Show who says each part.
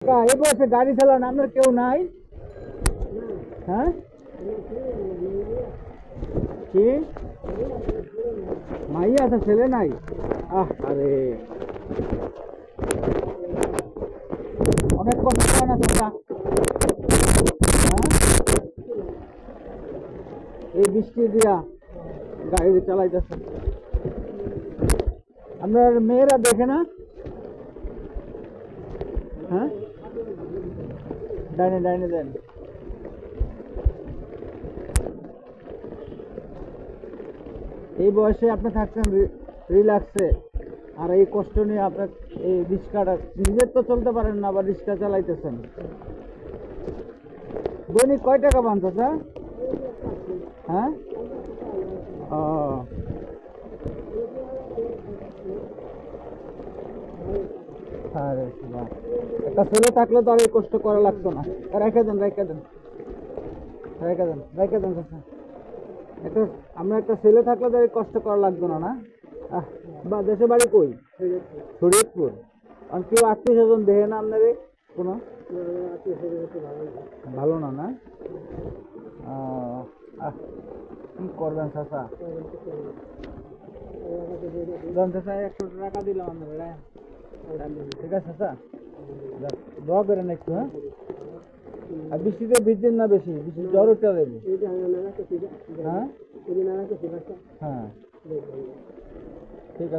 Speaker 1: কাকা এই বয়সে গাড়ি চালান আপনার কেউ নাই? হ্যাঁ কি মাইয়া আছে ছেলে নাই? আরে অনেক কষ্ট হয় না চাচা? হ্যাঁ এই বৃষ্টি দিয়া গাড়ি চালাইতেছে, আপনার মেয়েরা দেখে না? হ্যাঁ ডাইনে ডাইনে দেন। এই বয়সে আপনি থাকছেন রিল্যাক্সে, আর এই কষ্ট নিয়ে আপনার এই রিক্সাটা নিজের তো চলতে পারেন না, আবার রিক্সা চালাইতেছেন। দৈনিক কয় টাকা পান চাচা? হ্যাঁ ও আরে বাহ, একটা ছেলে থাকলে তো আর এই কষ্ট করা লাগতো না। রেখে দেন রেখে দেন রেখে দেন রেখে দেন চাচা। একটা আমরা একটা ছেলে থাকলে তো এই কষ্ট করা লাগতো না, না? বা দেশে বাড়ি কই? শরীয়তপুর। আর কেউ আত্মীয় স্বজন দেখে না আপনাদের কোনো? ভালো না, না? কি করবেন চাচা? চাচা 100 টাকা দিলাম আপনারা, ঠিক আছে চাচা? দোয়া করেন একটু। হ্যাঁ আর বৃষ্টিতে ভিজছেন না বেশি, বৃষ্টি জ্বর উঠতে দেবে। হ্যাঁ হ্যাঁ ঠিক আছে।